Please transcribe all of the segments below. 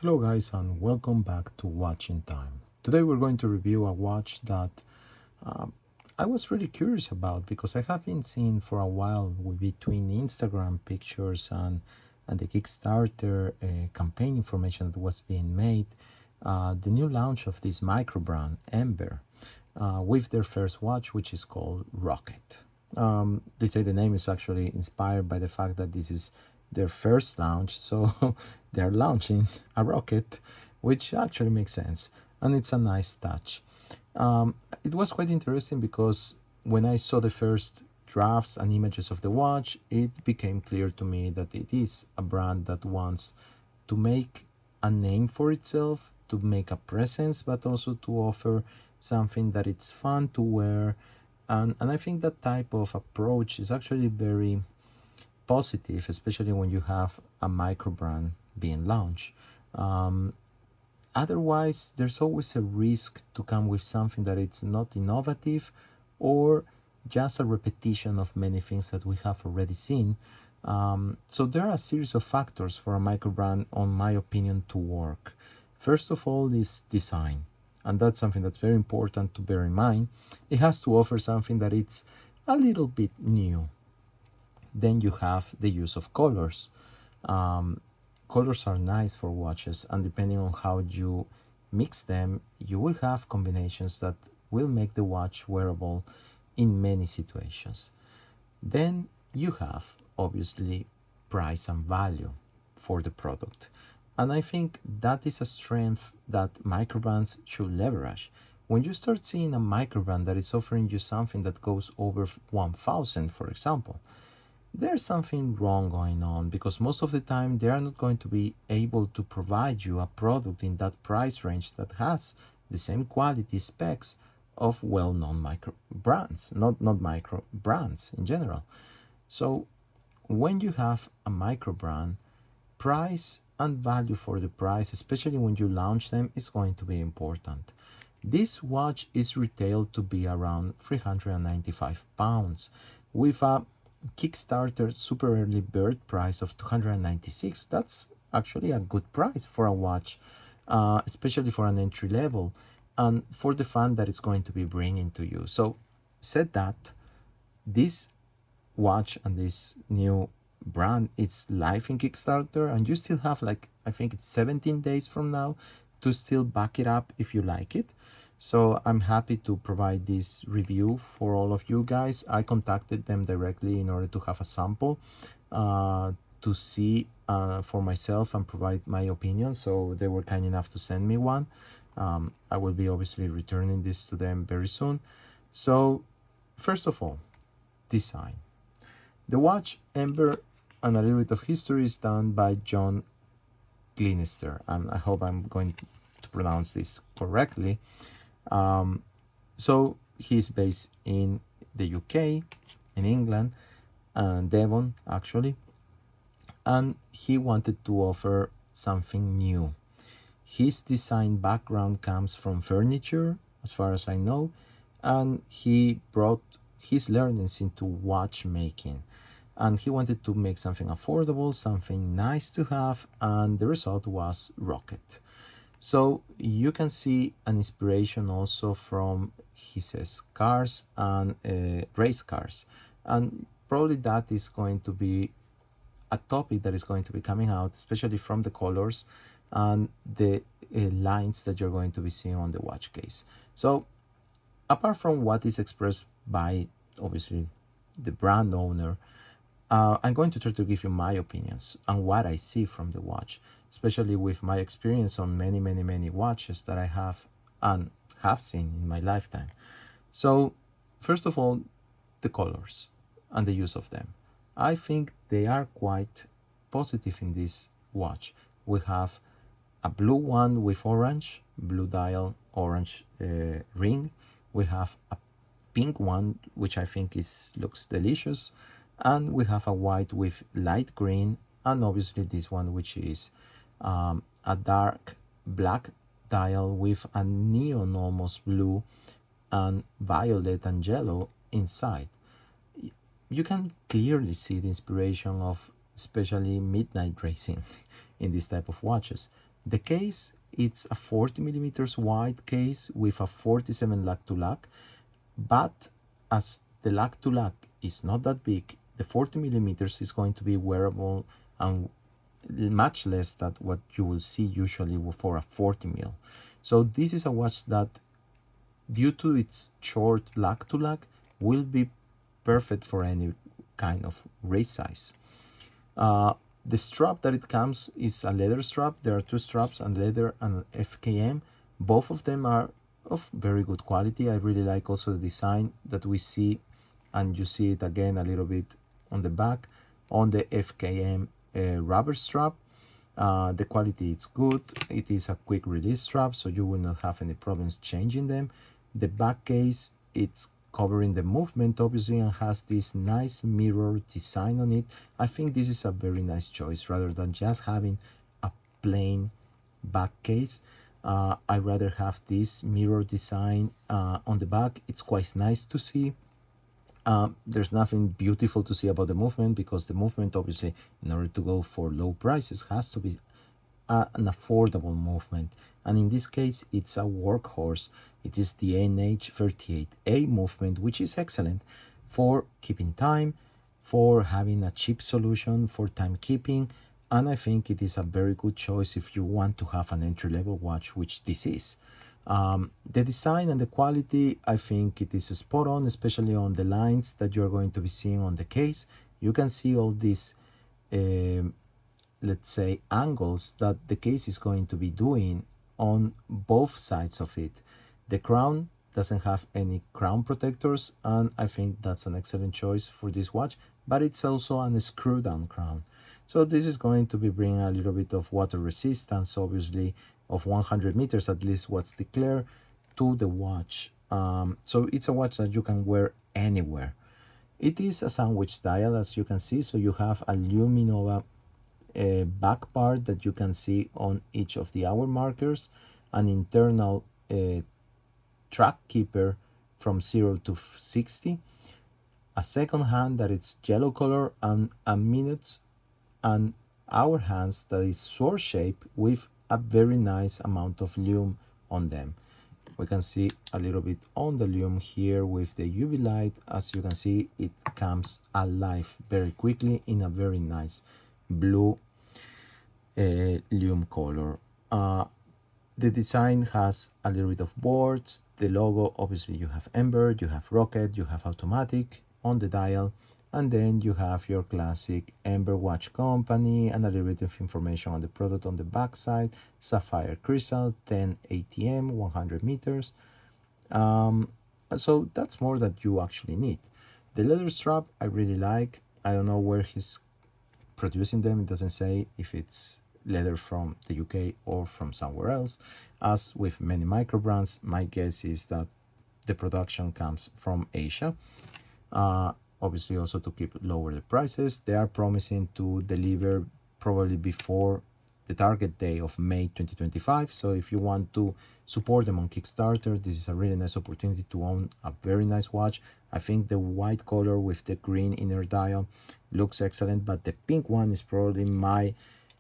Hello guys and welcome back to Watching Time. Today we're going to review a watch that uh, I was really curious about because I have been seeing for a while between Instagram pictures and the Kickstarter campaign information that was being made, the new launch of this Microbrand, Ember, with their first watch, which is called Rocket. They say the name is actually inspired by the fact that this is their first launch, so they're launching a rocket, which actually makes sense, and it's a nice touch. It was quite interesting because when I saw the first drafts and images of the watch, it became clear to me that it is a brand that wants to make a name for itself, to make a presence, but also to offer something that it's fun to wear. And I think that type of approach is actually very positive, especially when you have a micro brand being launched. Otherwise, there's always a risk to come with something that it's not innovative or just a repetition of many things that we have already seen. So there are a series of factors for a micro brand, on my opinion, to work. First of all is design, and that's something that's very important to bear in mind. It has to offer something that it's a little bit new. Then you have the use of colors. Colors are nice for watches, and depending on how you mix them, you will have combinations that will make the watch wearable in many situations. Then you have obviously price and value for the product. And I think that is a strength that microbrands should leverage. When you start seeing a microbrand that is offering you something that goes over 1,000, for example, there's something wrong going on, because most of the time they are not going to be able to provide you a product in that price range that has the same quality specs of well-known micro brands, not micro brands in general. So when you have a micro brand, price and value for the price, especially when you launch them, is going to be important. This watch is retailed to be around £395 with a Kickstarter super early bird price of 296. That's actually a good price for a watch, especially for an entry level and for the fun that it's going to be bringing to you. So said that, this watch and this new brand, it's live in Kickstarter, and you still have, like, I think it's 17 days from now to still back it up if you like it. So I'm happy to provide this review for all of you guys. I contacted them directly in order to have a sample to see for myself and provide my opinion. So they were kind enough to send me one. I will be obviously returning this to them very soon. So first of all, design. The watch Ember, and a little bit of history, is done by John Glenister, and I hope I'm going to pronounce this correctly. So he's based in the UK, in England, and Devon actually, and he wanted to offer something new. His design background comes from furniture, as far as I know, and he brought his learnings into watchmaking, and he wanted to make something affordable, something nice to have, and the result was Rocket. So you can see an inspiration also from his cars and race cars, and probably that is going to be a topic that is going to be coming out, especially from the colors and the lines that you're going to be seeing on the watch case. So apart from what is expressed by obviously the brand owner, I'm going to try to give you my opinions on what I see from the watch, especially with my experience on many watches that I have and have seen in my lifetime. So first of all, the colors and the use of them. I think they are quite positive in this watch. We have a blue one with orange, blue dial, orange ring. We have a pink one, which I think looks delicious. And we have a white with light green, and obviously this one, which is a dark black dial with a neon almost blue and violet and yellow inside. You can clearly see the inspiration of especially midnight racing in this type of watches. The case, it's a 40 millimeters wide case with a 47 lug to lug, but as the lug to lug is not that big, the 40 millimeters is going to be wearable and much less than what you will see usually for a 40 mil. So this is a watch that, due to its short lug to lug, will be perfect for any kind of race size. The strap that it comes is a leather strap. There are two straps, and leather and FKM. Both of them are of very good quality. I really like also the design that we see, and you see it again a little bit on the back on the FKM rubber strap. The quality is good. It is a quick release strap, so you will not have any problems changing them. The back case, it's covering the movement obviously, and has this nice mirror design on it. I think this is a very nice choice rather than just having a plain back case. I rather have this mirror design on the back. It's quite nice to see. There's nothing beautiful to see about the movement, because the movement obviously, in order to go for low prices, has to be an affordable movement, and in this case it's a workhorse. It is the NH38A movement, which is excellent for keeping time, for having a cheap solution for timekeeping, and I think it is a very good choice if you want to have an entry-level watch, which this is. The design and the quality, I think it is spot on, especially on the lines that you're going to be seeing on the case. You can see all these let's say angles that the case is going to be doing on both sides of it. The crown doesn't have any crown protectors, and I think that's an excellent choice for this watch, but it's also a screw down crown. So this is going to be bringing a little bit of water resistance, obviously, of 100 meters, at least what's declared, to the watch. So it's a watch that you can wear anywhere. It is a sandwich dial, as you can see, so you have a Luminova back part that you can see on each of the hour markers, an internal track keeper from 0 to 60, a second hand that is yellow color, and a minutes and hour hands that is sword shape with a very nice amount of lume on them. We can see a little bit on the lume here with the UV light. As you can see, it comes alive very quickly in a very nice blue lume color. The design has a little bit of boards. The logo, obviously you have Ember, you have Rocket, you have automatic on the dial, and then you have your classic Ember watch company and a little bit of information on the product on the back side. Sapphire crystal, 10 ATM, 100 meters. So that's more that you actually need. The leather strap I really like. I don't know where he's producing them. It doesn't say if it's leather from the UK or from somewhere else. As with many microbrands, my guess is that the production comes from Asia. Obviously also to keep lower the prices. They are promising to deliver probably before the target day of May 2025. So if you want to support them on Kickstarter, this is a really nice opportunity to own a very nice watch. I think the white color with the green inner dial looks excellent, but the pink one is probably my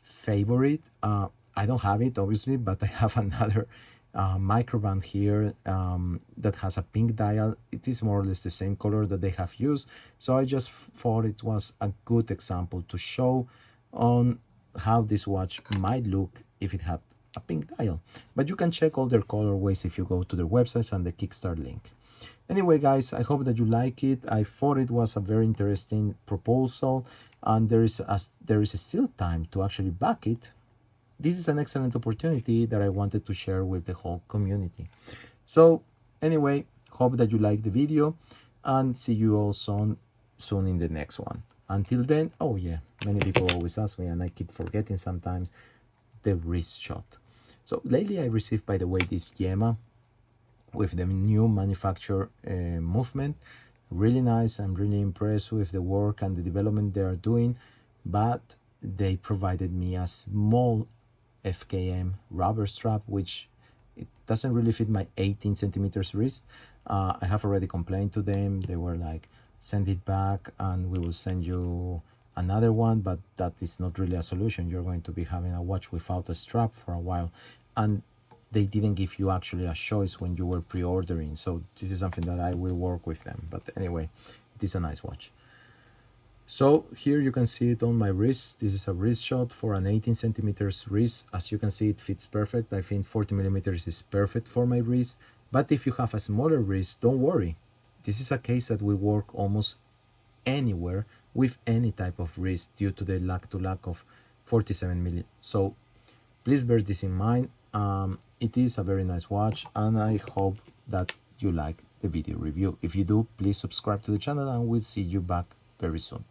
favorite. I don't have it obviously, but I have another Microbrand here that has a pink dial. It is more or less the same color that they have used, so I just thought it was a good example to show on how this watch might look if it had a pink dial. But you can check all their colorways if you go to their websites and the Kickstarter link. Anyway guys, I hope that you like it. I thought it was a very interesting proposal, and there is still time to actually back it. This is an excellent opportunity that I wanted to share with the whole community. So anyway, hope that you like the video, and see you all soon in the next one. Until then, oh yeah, many people always ask me, and I keep forgetting sometimes, the wrist shot. So lately I received, by the way, this Yema with the new manufacture movement. Really nice. I'm really impressed with the work and the development they are doing, but they provided me a small FKM rubber strap, which it doesn't really fit my 18 centimeters wrist. I have already complained to them. They were like, send it back and we will send you another one, but that is not really a solution. You're going to be having a watch without a strap for a while, and they didn't give you actually a choice when you were pre-ordering. So this is something that I will work with them. But anyway, it is a nice watch. So here you can see it on my wrist. This is a wrist shot for an 18 centimeters wrist. As you can see, it fits perfect. I think 40 millimeters is perfect for my wrist. But if you have a smaller wrist, don't worry. This is a case that will work almost anywhere with any type of wrist due to the lack of 47 milli. So please bear this in mind. It is a very nice watch, and I hope that you like the video review. If you do, please subscribe to the channel, and we'll see you back very soon.